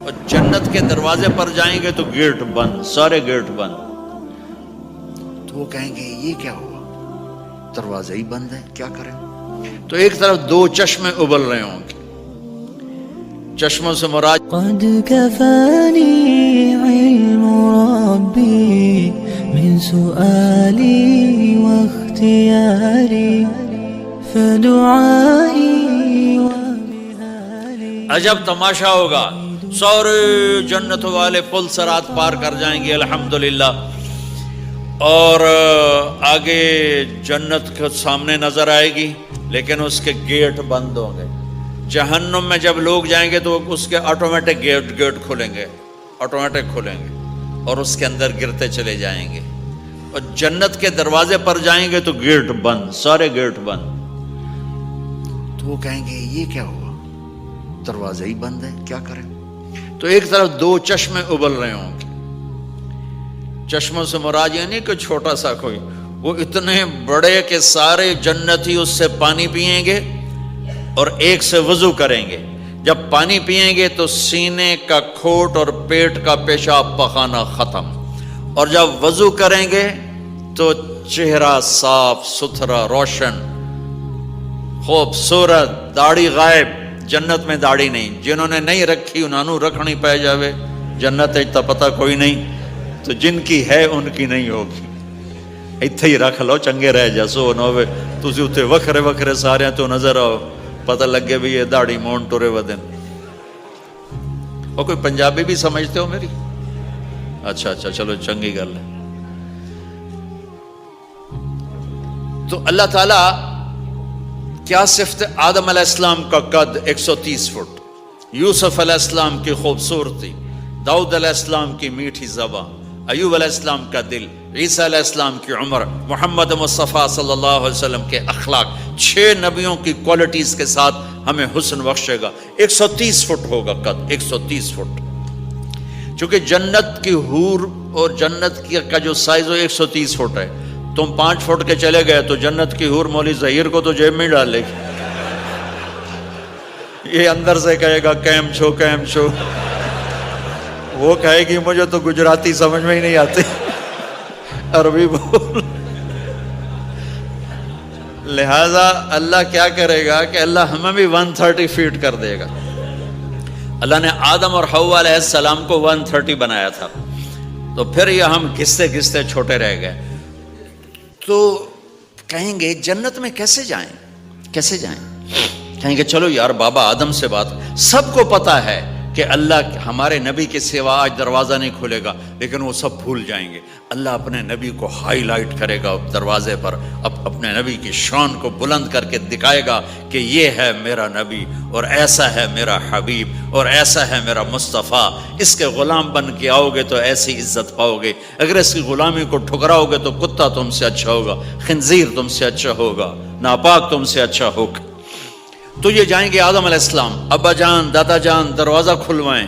اور جنت کے دروازے پر جائیں گے تو گیٹ بند، سارے گیٹ بند. تو وہ کہیں گے یہ کیا ہوا، دروازے ہی بند ہے، کیا کریں؟ تو ایک طرف دو چشمے ابل رہے ہوں گے. چشموں سے مراد قد كفاني علم ربي من سؤالي واختياري فدعائي وبهالي. عجب تماشا ہوگا، سارے جنت والے پل صراط پار کر جائیں گے الحمدللہ، اور آگے جنت کے سامنے نظر آئے گی لیکن اس کے گیٹ بند ہوں گے. جہنم میں جب لوگ جائیں گے تو اس کے آٹومیٹک گیٹ کھولیں گے، آٹومیٹک کھولیں گے اور اس کے اندر گرتے چلے جائیں گے. اور جنت کے دروازے پر جائیں گے تو گیٹ بند، سارے گیٹ بند. تو وہ کہیں گے یہ کیا ہوا، دروازے ہی بند ہے، کیا کریں؟ تو ایک طرف دو چشمے ابل رہے ہوں گے. چشموں سے مراد یہ نہیں کہ چھوٹا سا کوئی، وہ اتنے بڑے کہ سارے جنتی اس سے پانی پئیں گے اور ایک سے وضو کریں گے. جب پانی پئیں گے تو سینے کا کھوٹ اور پیٹ کا پیشاب پخانا ختم، اور جب وضو کریں گے تو چہرہ صاف ستھرا روشن خوبصورت، داڑھی غائب. جنت میں داڑھی نہیں، جنہوں نے نہیں رکھی انہوں نے رکھنی پہ جاوے. جنت تو پتہ کوئی نہیں، تو جن کی ہے ان کی نہیں ہوگی. اتھے ہی رکھ لو، چنگے رہ جسو نہ ہوئے تسی اتھے وکھرے وکھرے سارے تو نظر آؤ، پتہ لگے بھی یہ داڑھی مون ٹورے ودن. اور کوئی پنجابی بھی سمجھتے ہو میری؟ اچھا چلو چنگی گل ہے. تو اللہ تعالیٰ کیا صفت، آدم علیہ السلام کا قد 130 فٹ، یوسف علیہ السلام کی خوبصورتی، داؤد علیہ السلام کی میٹھی زبان، ایوب علیہ السلام کا دل، عیسیٰ علیہ السلام کی عمر، محمد مصطفیٰ صلی اللہ علیہ وسلم کے اخلاق. 6 نبیوں کی کوالٹیز کے ساتھ ہمیں حسن بخشے گا. 130 فٹ ہوگا قد، 130 فٹ. چونکہ جنت کی حور اور جنت کا جو سائز ہے 130 فٹ ہے. تم 5 فٹ کے چلے گئے تو جنت کی حور مولوی ظہیر کو تو جیب میں ڈالے گی. یہ اندر سے کہے گا کیم چھو، وہ کہے گی مجھے تو گجراتی سمجھ میں ہی نہیں آتی، عربی بول. لہذا اللہ کیا کرے گا کہ اللہ ہمیں بھی 130 فیٹ کر دے گا. اللہ نے آدم اور حوا علیہ السلام کو 130 بنایا تھا، تو پھر یہ ہم گھستے گھستے چھوٹے رہ گئے. تو کہیں گے جنت میں کیسے جائیں؟ کہیں گے چلو یار بابا آدم سے بات. سب کو پتا ہے کہ اللہ ہمارے نبی کے سوا آج دروازہ نہیں کھلے گا، لیکن وہ سب بھول جائیں گے. اللہ اپنے نبی کو ہائی لائٹ کرے گا دروازے پر، اپنے نبی کی شان کو بلند کر کے دکھائے گا کہ یہ ہے میرا نبی، اور ایسا ہے میرا حبیب، اور ایسا ہے میرا مصطفیٰ. اس کے غلام بن کے آؤ گے تو ایسی عزت پاؤ گے. اگر اس کی غلامی کو ٹھکراؤ گے تو کتا تم سے اچھا ہوگا، خنزیر تم سے اچھا ہوگا، ناپاک تم سے اچھا ہوگا. تو یہ جائیں گے آدم علیہ السلام، ابا جان دادا جان دروازہ کھلوائیں.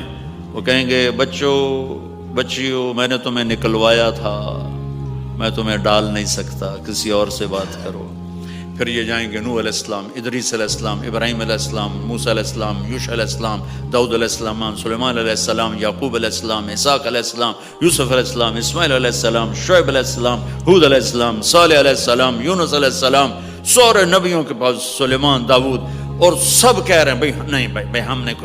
وہ کہیں گے بچیو میں نے تمہیں نکلوایا تھا، میں تمہیں ڈال نہیں سکتا، کسی اور سے بات کرو. پھر یہ جائیں گے نوح علیہ السلام، ادریس علیہ السلام، ابراہیم علیہ السلام، موسیٰ علیہ السلام، یوشع علیہ السلام، داؤد علیہ السلام، سلیمان علیہ السلام، یعقوب علیہ السلام، اسحاق علیہ السلام، یوسف علیہ السلام، اسماعیل علیہ السلام، شعیب علیہ السلام، ہود علیہ السلام، صالح علیہ السلام، یونس علیہ السلام. سارے نبیوں کے پاس سلیمان، داؤد، اور سب کہہ رہے ہیں بھائی ہم نہیں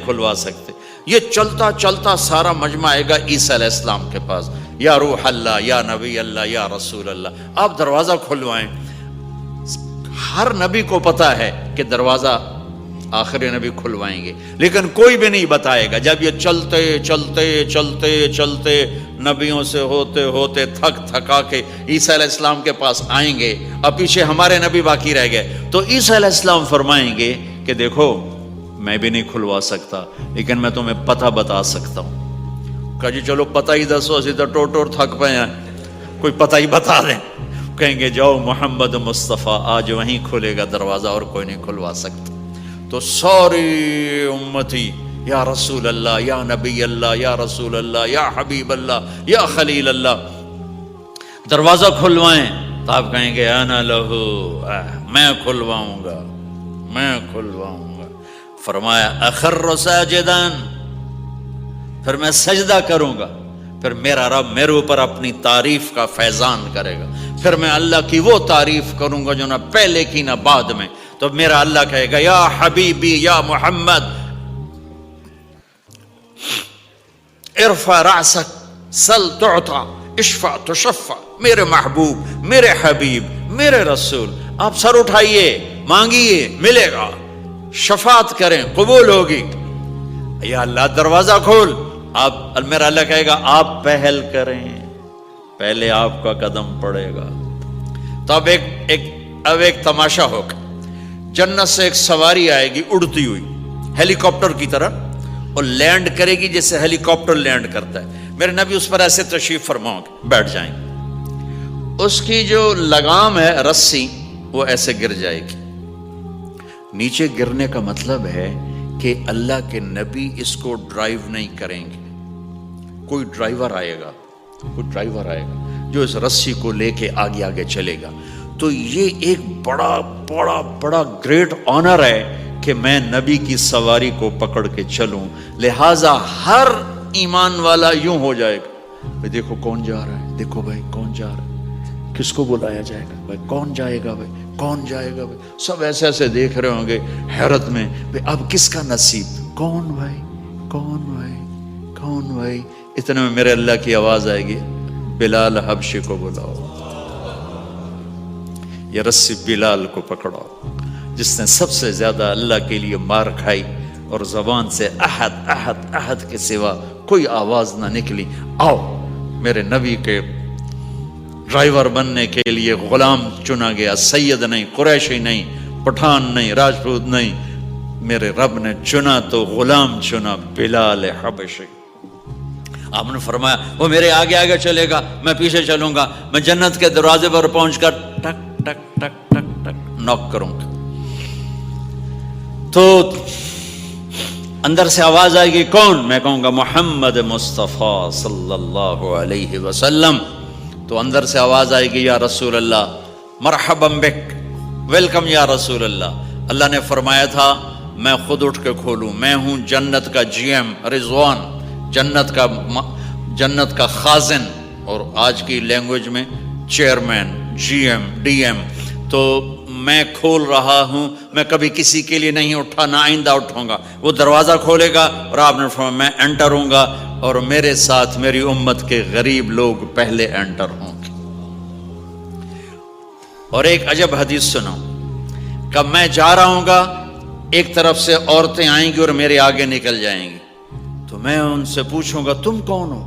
کھلوا سکتے. یہ چلتا چلتا سارا مجمع آئے گا عیسیٰ علیہ السلام کے پاس، یا روح اللہ، یا نبی اللہ، یا رسول اللہ، آپ دروازہ کھلوائیں. ہر نبی کو پتا ہے کہ دروازہ آخری نبی کھلوائیں گے، لیکن کوئی بھی نہیں بتائے گا. جب یہ چلتے چلتے چلتے چلتے نبیوں سے ہوتے ہوتے تھکا کے عیسیٰ علیہ السلام کے پاس آئیں گے، اب پیچھے ہمارے نبی باقی رہ گئے، تو عیسیٰ علیہ السلام فرمائیں گے کہ دیکھو میں بھی نہیں کھلوا سکتا، لیکن میں تمہیں پتہ بتا سکتا ہوں. کہا جی چلو پتہ ہی دسو، اسی تو ٹور تھک پے ہیں، کوئی پتہ ہی بتا دیں. کہیں گے جاؤ محمد مصطفیٰ، آج وہیں کھلے گا دروازہ اور کوئی نہیں کھلوا سکتا. تو ساری امتی یا رسول اللہ، یا نبی اللہ، یا رسول اللہ، یا حبیب اللہ، یا خلیل اللہ، دروازہ کھلوائیں. تو آپ کہیں گے انا لہو، میں کھلواؤں گا. فرمایا اخر ساجدان، پھر میں سجدہ کروں گا، پھر میرا رب میرے اوپر اپنی تعریف کا فیضان کرے گا، پھر میں اللہ کی وہ تعریف کروں گا جو نہ پہلے کی نہ بعد میں. تو میرا اللہ کہے گا یا حبیبی یا محمد ارفع رأسک سل تعطا اشفع تشفع. میرے محبوب، میرے حبیب، میرے رسول، آپ سر اٹھائیے، مانگیے، ملے گا، شفاعت کریں، قبول ہوگی. یا اللہ دروازہ کھول. آپ، میرا اللہ کہے گا آپ پہل کریں، پہلے آپ کا قدم پڑے گا. تو اب ایک تماشا ہوگا. جنت سے ایک سواری آئے گی اڑتی ہوئی ہیلی کاپٹر کی طرح، اور لینڈ کرے گی جیسے ہیلی کاپٹر لینڈ کرتا ہے. میرے نبی اس پر ایسے تشریف فرماؤ گے، بیٹھ جائیں گے. اس کی جو لگام ہے، رسی، وہ ایسے گر جائے گی. نیچے گرنے کا مطلب ہے کہ اللہ کے نبی اس کو ڈرائیو نہیں کریں گے. کوئی ڈرائیور آئے گا جو اس رسی کو لے کے آگے آگے چلے گا. تو یہ ایک بڑا گریٹ آنر ہے کہ میں نبی کی سواری کو پکڑ کے چلوں. لہذا ہر ایمان والا یوں ہو جائے گا، بھائی دیکھو کون جا رہا ہے، دیکھو بھائی کون جا رہا ہے، کس کو بلایا جائے گا، بھائی کون جائے گا، بھائی کون جائے گا. بھائی سب ایسے ایسے دیکھ رہے ہوں گے حیرت میں، بھائی اب کس کا نصیب، کون بھائی، کون بھائی، کون بھائی. اتنے میں میرے اللہ کی آواز آئے گی، بلال حبشی کو بلاؤ. یہ رسی بلال کو پکڑاؤ، جس نے سب سے زیادہ اللہ کے لیے مار کھائی اور زبان سے احد احد احد کے سوا کوئی آواز نہ نکلی. آؤ، میرے نبی کے ڈرائیور بننے کے لیے غلام چنا گیا. سید نہیں، قریشی نہیں، پٹھان نہیں، راجپوت نہیں، میرے رب نے چنا تو غلام چنا، بلال حبشی. آپ نے فرمایا وہ میرے آگے آگے چلے گا، میں پیچھے چلوں گا. میں جنت کے دروازے پر پہنچ کر ٹک ٹک ٹک ٹک ٹک نوک کروں گا. تو اندر سے آواز آئے گی، کون؟ میں کہوں گا محمد مصطفیٰ صلی اللہ علیہ وسلم. تو اندر سے آواز آئے گی، یا رسول اللہ مرحبا بک، ویلکم یا رسول اللہ. اللہ نے فرمایا تھا میں خود اٹھ کے کھولوں. میں ہوں جنت کا جی ایم رضوان، جنت کا خازن، اور آج کی لینگویج میں chairman, G M, D M. تو میں کھول رہا ہوں، میں کبھی کسی کے لیے نہیں اٹھا، نہ آئندہ اٹھوں گا. وہ دروازہ کھولے گا اور آپ نے فرمایا میں انٹر ہوں گا، اور میرے ساتھ میری امت کے غریب لوگ پہلے انٹر ہوں گے. اور ایک عجب حدیث سنو، کہ میں جا رہا ہوں گا، ایک طرف سے عورتیں آئیں گی اور میرے آگے نکل جائیں گی. تو میں ان سے پوچھوں گا تم کون ہو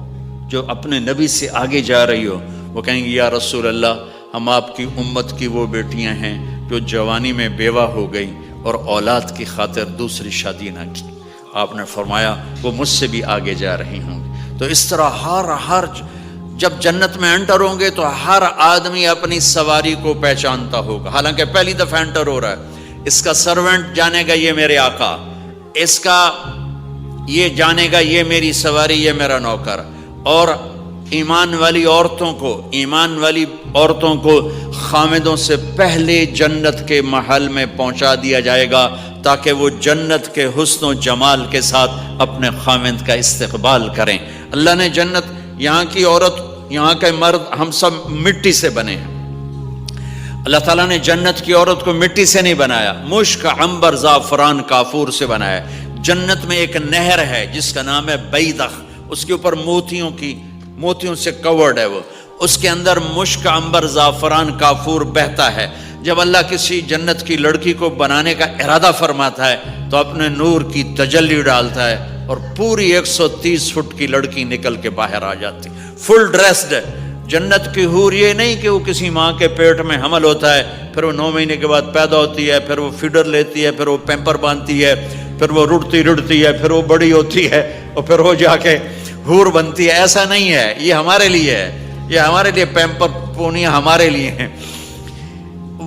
جو اپنے نبی سے آگے جا رہی ہو؟ وہ کہیں گی یا رسول اللہ ہم آپ کی امت کی وہ بیٹیاں ہیں جو جوانی میں بیوہ ہو گئی اور اولاد کی خاطر دوسری شادی نہ کی. آپ نے فرمایا وہ مجھ سے بھی آگے جا رہی ہوں گی. تو اس طرح ہر جب جنت میں انٹر ہوں گے تو ہر آدمی اپنی سواری کو پہچانتا ہوگا. حالانکہ پہلی دفعہ انٹر ہو رہا ہے. اس کا سرونٹ جانے گا یہ میرے آقا، اس کا یہ جانے گا یہ میری سواری، یہ میرا نوکر. اور ایمان والی عورتوں کو خامدوں سے پہلے جنت کے محل میں پہنچا دیا جائے گا، تاکہ وہ جنت کے حسن و جمال کے ساتھ اپنے خامد کا استقبال کریں. اللہ نے جنت، یہاں کی عورت، یہاں کے مرد، ہم سب مٹی سے بنے ہیں. اللہ تعالیٰ نے جنت کی عورت کو مٹی سے نہیں بنایا، مشک، عنبر، زعفران، کافور سے بنایا. جنت میں ایک نہر ہے جس کا نام ہے بیدخ، اس کے اوپر موتیوں سے کورڈ ہے. وہ اس کے اندر مشک، عنبر، زعفران، کافور بہتا ہے. جب اللہ کسی جنت کی لڑکی کو بنانے کا ارادہ فرماتا ہے تو اپنے نور کی تجلی ڈالتا ہے اور پوری 130 فٹ کی لڑکی نکل کے باہر آ جاتی، فل ڈریسڈ ہے. جنت کی حور یہ نہیں کہ وہ کسی ماں کے پیٹ میں حمل ہوتا ہے، پھر وہ 9 مہینے کے بعد پیدا ہوتی ہے، پھر وہ فیڈر لیتی ہے، پھر وہ پیمپر باندھتی ہے، پھر وہ رڑتی ہے، پھر وہ بڑی ہوتی ہے اور پھر وہ جا کے حور بنتی ہے. ایسا نہیں ہے، یہ ہمارے لیے ہے، یہ ہمارے لیے پیمپر پونیاں ہمارے لیے ہیں.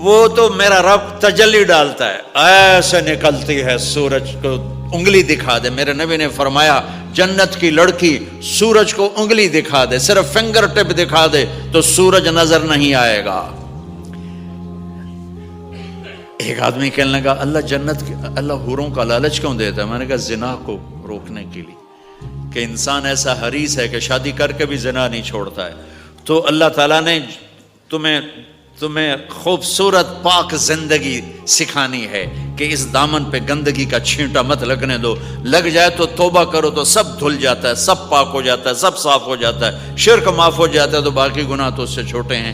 وہ تو میرا رب تجلی ڈالتا ہے، ایسے نکلتی ہے سورج کو انگلی دکھا دے. میرے نبی نے فرمایا جنت کی لڑکی سورج کو انگلی دکھا دے، صرف فنگر ٹپ دکھا دے تو سورج نظر نہیں آئے گا. ایک آدمی کہنے لگا اللہ حوروں کا لالچ کیوں دیتا ہے؟ میں نے کہا زنا کو روکنے کے لیے، کہ انسان ایسا حریص ہے کہ شادی کر کے بھی زنا نہیں چھوڑتا ہے، تو اللہ تعالیٰ نے تمہیں خوبصورت پاک زندگی سکھانی ہے کہ اس دامن پہ گندگی کا چھینٹا مت لگنے دو، لگ جائے تو توبہ کرو تو سب دھل جاتا ہے، سب پاک ہو جاتا ہے، سب صاف ہو جاتا ہے، شرک معاف ہو جاتا ہے، تو باقی گناہ تو اس سے چھوٹے ہیں۔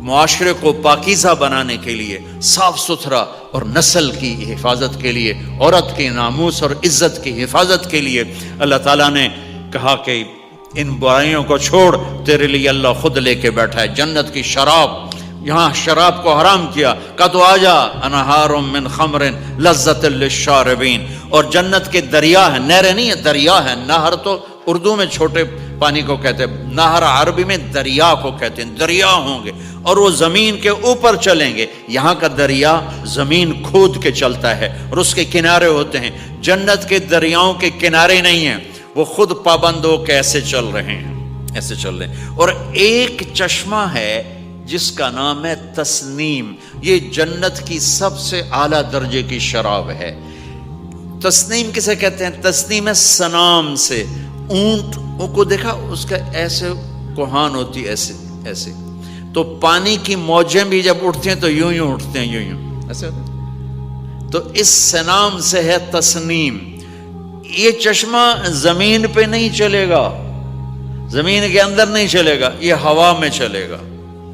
معاشرے کو پاکیزہ بنانے کے لیے، صاف ستھرا اور نسل کی حفاظت کے لیے، عورت کے ناموس اور عزت کی حفاظت کے لیے اللہ تعالیٰ نے کہا کہ ان برائیوں کو چھوڑ، تیرے لیے اللہ خود لے کے بیٹھا ہے جنت کی شراب۔ یہاں شراب کو حرام کیا، کہا تو آجا انہار من خمر لذت للشاربین، اور جنت کے دریا ہیں، نہریں نہیں ہیں، دریا ہیں۔ نہر تو اردو میں چھوٹے پانی کو کہتے ہیں، نہر عربی میں دریا کو کہتے ہیں، دریا ہوں گے اور وہ زمین کے اوپر چلیں گے۔ یہاں کا دریا زمین کھود کے چلتا ہے اور اس کے کنارے ہوتے ہیں۔ جنت کے دریاؤں کے کنارے نہیں ہیں، وہ خود پابند ہو کے ایسے چل رہے ہیں، ایسے چل رہے ہیں۔ اور ایک چشمہ ہے جس کا نام ہے تسنیم، یہ جنت کی سب سے اعلیٰ درجے کی شراب ہے۔ تسنیم کسے کہتے ہیں؟ تسنیم ہے سنام سے، اونٹ کو دیکھا اس کا ایسے کوہان ہوتی ایسے ایسے، تو پانی کی موجیں بھی جب اٹھتی ہیں تو یوں یوں اٹھتے ہیں، یوں یوں ایسے ہوتے ہیں۔ تو اس سنام سے ہے تسنیم۔ یہ چشمہ زمین پہ نہیں چلے گا، زمین کے اندر نہیں چلے گا، یہ ہوا میں چلے گا۔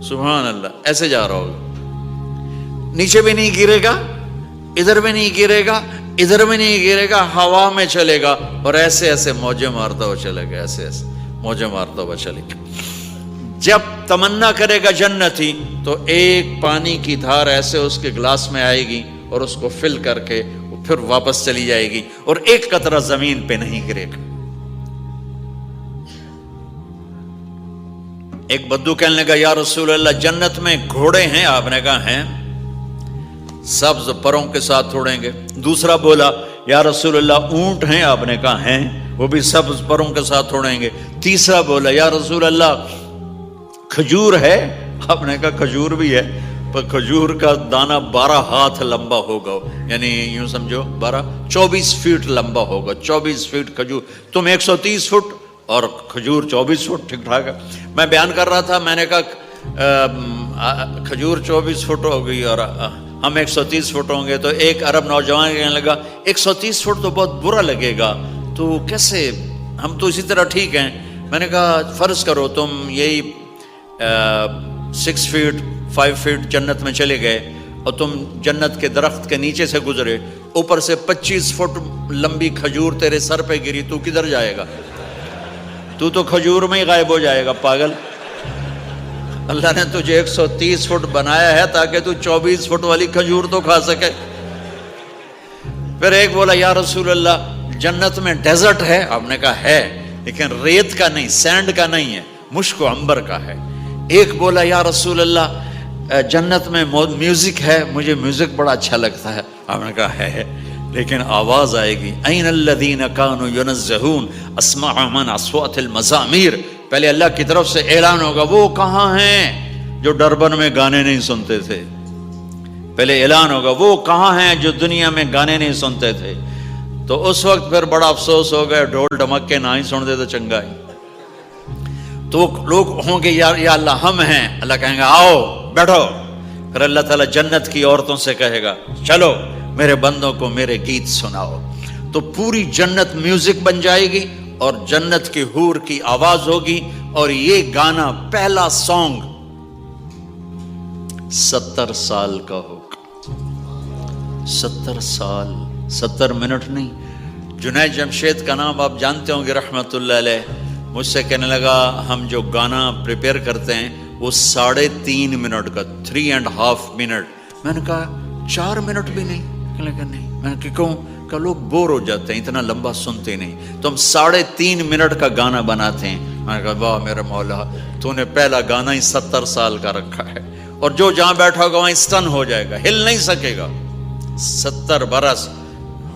سبحان اللہ، ایسے جا رہا ہوگا، نیچے بھی نہیں گرے گا، ادھر بھی نہیں گرے گا، ادھر بھی نہیں گرے گا، ہوا میں چلے گا اور ایسے ایسے موجیں مارتا ہوا چلے گا، ایسے ایسے موجیں مارتا ہوا چلے گا۔ جب تمنا کرے گا جنتی تو ایک پانی کی دھار ایسے اس کے گلاس میں آئے گی اور اس کو فل کر کے پھر واپس چلی جائے گی اور ایک قطرہ زمین پہ نہیں گرے گا۔ ایک بدو کہنے لگا یا رسول اللہ جنت میں گھوڑے ہیں؟ آپ نے کہا ہیں، سبز پروں کے ساتھ اڑیں گے۔ دوسرا بولا یا رسول اللہ اونٹ ہیں؟ آپ نے کہا ہیں، وہ بھی سبز پروں کے ساتھ اڑیں گے۔ تیسرا بولا یا رسول اللہ کھجور ہے؟ آپ نے کہا کھجور بھی ہے، پر کھجور کا دانہ 12 ہاتھ لمبا ہوگا، یعنی یوں سمجھو 24 فٹ لمبا ہوگا، 24 فٹ کھجور، تم 130 فٹ اور کھجور 24 فٹ، ٹھیک ٹھاک ہے۔ میں بیان کر رہا تھا، میں نے کہا کھجور 24 فٹ ہو گئی اور ہم 130 فٹ ہوں گے، تو ایک عرب نوجوان کہنے لگا 130 فٹ تو بہت برا لگے گا، تو کیسے، ہم تو اسی طرح ٹھیک ہیں۔ میں نے کہا فرض کرو تم یہی 6 فٹ 5 فٹ جنت میں چلے گئے اور تم جنت کے درخت کے نیچے سے گزرے، اوپر سے 25 فٹ لمبی کھجور تیرے سر پہ گری، تو کدھر جائے گا؟ تو کھجور میں ہی غائب ہو جائے گا، پاگل۔ اللہ نے تجھے 130 فٹ بنایا ہے تاکہ تو 24 فٹ والی کھجور تو کھا سکے۔ پھر ایک بولا یا رسول اللہ جنت میں ڈیزرٹ ہے؟ آپ نے کہا ہے، لیکن ریت کا نہیں، سینڈ کا نہیں ہے، مشک و عنبر کا ہے۔ ایک بولا یا رسول اللہ جنت میں میوزک ہے؟ مجھے میوزک بڑا اچھا لگتا ہے۔ آپ نے کہا ہے، لیکن آواز آئے گی این الذین کانوا ینزہون اسمع من اصوات المزامیر، پہلے اللہ کی طرف سے اعلان ہوگا وہ کہاں ہیں جو ڈربن میں گانے نہیں سنتے تھے، پہلے اعلان ہوگا وہ کہاں ہیں جو دنیا میں گانے نہیں سنتے تھے۔ تو اس وقت پھر بڑا افسوس ہو گیا، ڈھول ڈھمکے نہ ہی سن دے تو چنگا ہی۔ تو لوگ ہوں گے یا اللہ ہم ہیں، اللہ کہیں گا آؤ بیٹھو، پھر اللہ تعالیٰ جنت کی عورتوں سے کہے گا چلو میرے بندوں کو میرے گیت سناؤ، تو پوری جنت میوزک بن جائے گی اور جنت کی حور کی آواز ہوگی، اور یہ گانا پہلا سانگ 70 سال کا ہوگا۔ 70 سال، 70 منٹ نہیں۔ جنید جمشید کا نام آپ جانتے ہوں گے رحمت اللہ علیہ، مجھ سے کہنے لگا ہم جو گانا پریپیئر کرتے ہیں وہ 3.5 منٹ کا، 3.5 منٹ۔ میں نے کہا 4 منٹ بھی نہیں؟ کہنے لگا نہیں۔ میں نے کہا کیوں؟ کہ لوگ بور ہو جاتے ہیں، اتنا لمبا سنتے نہیں، تو ہم 3.5 منٹ کا گانا بناتے ہیں۔ میں نے کہا واہ میرا مولا، تو نے پہلا گانا ہی 70 سال کا رکھا ہے، اور جو جہاں بیٹھا ہوگا وہیں اسٹن ہو جائے گا، ہل نہیں سکے گا۔ 70 برس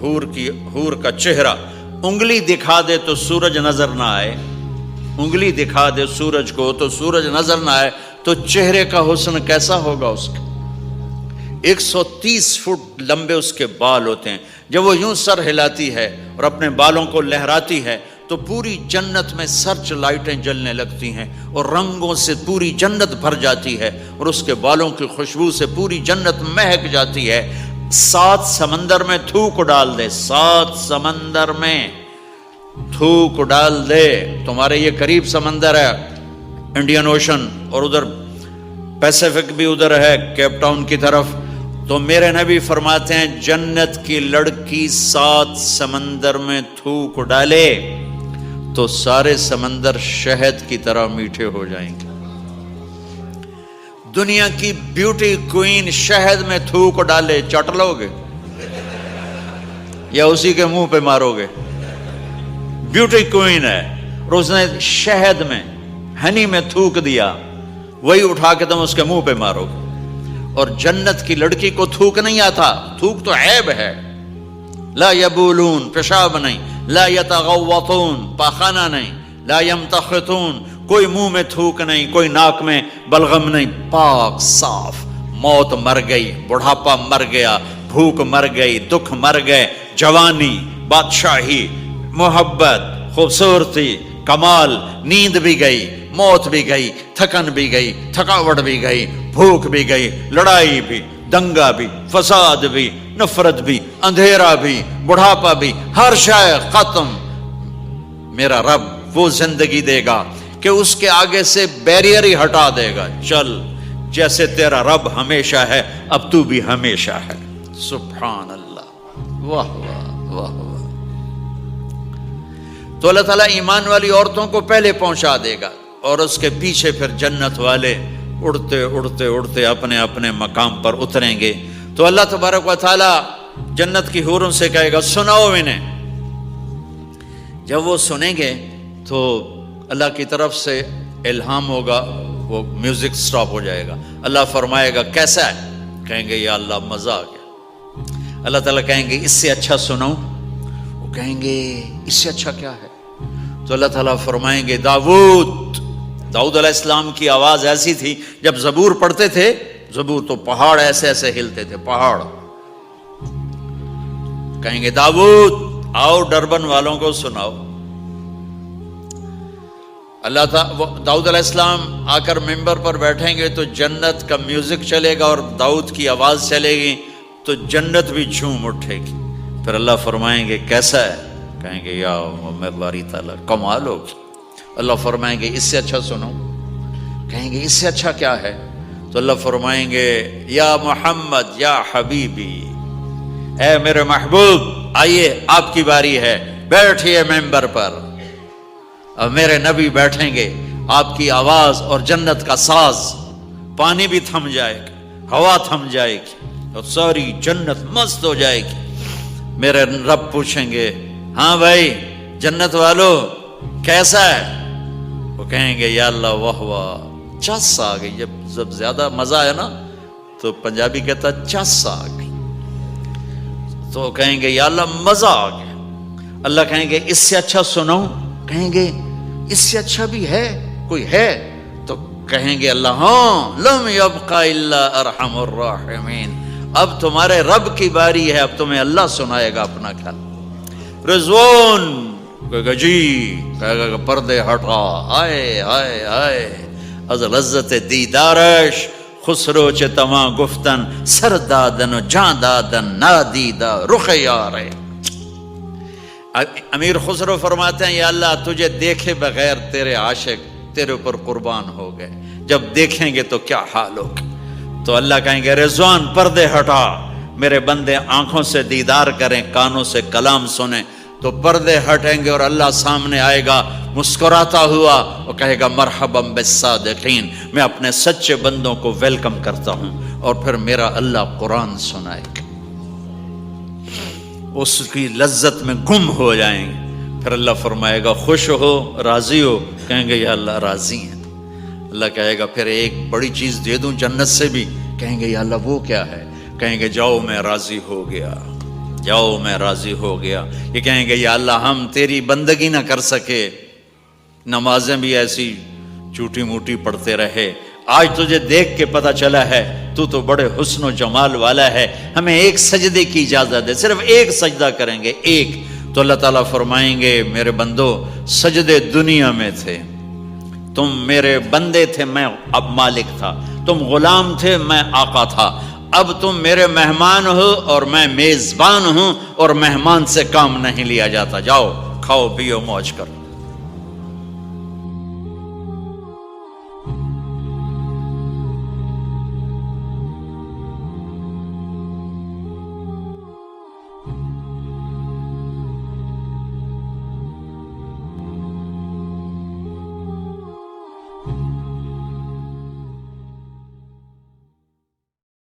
حور کا چہرہ، انگلی دکھا دے تو سورج نظر نہ آئے، انگلی دکھا دے سورج کو تو سورج نظر نہ آئے، تو چہرے کا حسن کیسا ہوگا اس کا؟ 130 فٹ لمبے اس کے بال ہوتے ہیں. جب وہ یوں سر ہلاتی ہے اور اپنے بالوں کو لہراتی ہے تو پوری جنت میں سرچ لائٹیں جلنے لگتی ہیں اور رنگوں سے پوری جنت بھر جاتی ہے اور اس کے بالوں کی خوشبو سے پوری جنت مہک جاتی ہے. 7 سمندر میں تھوک ڈال دے، 7 سمندر میں تھوک ڈال دے. تمہارے یہ قریب سمندر ہے انڈین اوشن، اور ادھر پیسیفک بھی ادھر ہے کیپ ٹاؤن کی طرف. تو میرے نبی فرماتے ہیں جنت کی لڑکی 7 سمندر میں تھوک ڈالے تو سارے سمندر شہد کی طرح میٹھے ہو جائیں گے. دنیا کی بیوٹی کوئین شہد میں تھوک ڈالے، چٹ لو گے یا اسی کے منہ پہ مارو گے؟ بیوٹی کوئین ہے اور اس نے شہد میں ہنی میں تھوک دیا، وہی اٹھا کے تم اس کے منہ پہ مارو گے. اور جنت کی لڑکی کو تھوک نہیں آتا، تھوک تو عیب ہے. لا یبولون، پیشاب نہیں، لا یتغوطون، پاخانہ نہیں، لا یمتخطون، کوئی منہ میں تھوک نہیں، کوئی ناک میں بلغم نہیں، پاک صاف. موت مر گئی، بڑھاپا مر گیا، بھوک مر گئی، دکھ مر گئے، جوانی، بادشاہی، محبت، خوبصورتی، کمال، نیند بھی گئی، موت بھی گئی، تھکن بھی گئی، تھکاوٹ بھی گئی، بھوک بھی گئی، لڑائی بھی، دنگا بھی، فساد بھی، نفرت بھی، اندھیرا بھی، بڑھاپا بھی، ہر شے ختم. میرا رب وہ زندگی دے گا کہ اس کے آگے سے بیریئر ہی ہٹا دے گا. چل جیسے تیرا رب ہمیشہ ہے اب تو بھی ہمیشہ ہے. سبحان اللہ، واہ واہ واہ واہ. تو اللہ تعالیٰ ایمان والی عورتوں کو پہلے پہنچا دے گا اور اس کے پیچھے پھر جنت والے اڑتے اڑتے اڑتے اپنے اپنے مقام پر اتریں گے. تو اللہ تبارک و تعالیٰ جنت کی حوروں سے کہے گا سناؤ انہیں. جب وہ سنیں گے تو اللہ کی طرف سے الہام ہوگا، وہ میوزک سٹاپ ہو جائے گا. اللہ فرمائے گا کیسا ہے؟ کہیں گے یا اللہ مزہ آ گیا. اللہ تعالیٰ کہیں گے اس سے اچھا سناؤں؟ وہ کہیں گے اس سے اچھا کیا ہے؟ تو اللہ تعالیٰ فرمائیں گے داؤد علیہ السلام کی آواز ایسی تھی جب زبور پڑھتے تھے، زبور تو پہاڑ ایسے ایسے ہلتے تھے، پہاڑ. کہیں گے داؤد آؤ ڈربن والوں کو سناؤ. اللہ تعالیٰ داؤد علیہ السلام آ کر ممبر پر بیٹھیں گے تو جنت کا میوزک چلے گا اور داؤد کی آواز چلے گی تو جنت بھی جھوم اٹھے گی. پھر اللہ فرمائیں گے کیسا ہے؟ کہیں گے یا باری تعالیٰ کمال ہوگی. اللہ فرمائیں گے اس سے اچھا سنو. کہیں گے اس سے اچھا کیا ہے؟ تو اللہ فرمائیں گے یا محمد یا حبیبی، اے میرے محبوب آئیے آپ کی باری ہے، بیٹھیے ممبر پر. اب میرے نبی بیٹھیں گے، آپ کی آواز اور جنت کا ساز، پانی بھی تھم جائے گا، ہوا تھم جائے گی اور ساری جنت مست ہو جائے گی. میرے رب پوچھیں گے ہاں بھائی جنت والو کیسا ہے؟ وہ کہیں گے یا اللہ واہ واہ، چس آ گئی. جب زیادہ مزہ ہے نا تو پنجابی کہتا چس آ گئی. تو کہیں گے یا اللہ مزہ آ گیا. اللہ کہیں گے اس سے اچھا سناؤں؟ کہیں گے اس سے اچھا بھی ہے، کوئی ہے؟ تو کہیں گے اللہ ہاں لم یبقى الا ارحم الراحمین، اب تمہارے رب کی باری ہے، اب تمہیں اللہ سنائے گا اپنا کھل. رضوان کہے گا جی، کہے گا پردے ہٹا، آئے آئے آئے از لذت دیدارش خسرو چه تما گفتن سر دادن و جان دادن نادیدہ رخ یارے. امیر خسرو فرماتے ہیں یا اللہ تجھے دیکھے بغیر تیرے عاشق تیرے اوپر قربان ہو گئے، جب دیکھیں گے تو کیا حال ہوگا. تو اللہ کہیں گے رضوان پردے ہٹا، میرے بندے آنکھوں سے دیدار کریں، کانوں سے کلام سنیں. تو پردے ہٹیں گے اور اللہ سامنے آئے گا مسکراتا ہوا اور کہے گا مرحبا بالصادقین، میں اپنے سچے بندوں کو ویلکم کرتا ہوں. اور پھر میرا اللہ قرآن سنائے گا، اس کی لذت میں گم ہو جائیں گے. پھر اللہ فرمائے گا خوش ہو، راضی ہو؟ کہیں گے یا اللہ راضی ہیں. اللہ کہے گا پھر ایک بڑی چیز دے دوں جنت سے بھی؟ کہیں گے یا اللہ وہ کیا ہے؟ کہیں گے جاؤ میں راضی ہو گیا، جاؤ میں راضی ہو گیا. یہ کہیں گے یا اللہ ہم تیری بندگی نہ کر سکے، نمازیں بھی ایسی چوٹی موٹی پڑھتے رہے، آج تجھے دیکھ کے پتہ چلا ہے تو بڑے حسن و جمال والا ہے، ہمیں ایک سجدے کی اجازت ہے، صرف ایک سجدہ کریں گے، ایک۔ تو اللہ تعالیٰ فرمائیں گے میرے بندو سجدے دنیا میں تھے، تم میرے بندے تھے، میں اب مالک تھا، تم غلام تھے، میں آقا تھا، اب تم میرے مہمان ہو اور میں میزبان ہوں، اور مہمان سے کام نہیں لیا جاتا، جاؤ کھاؤ پیو موج کرو۔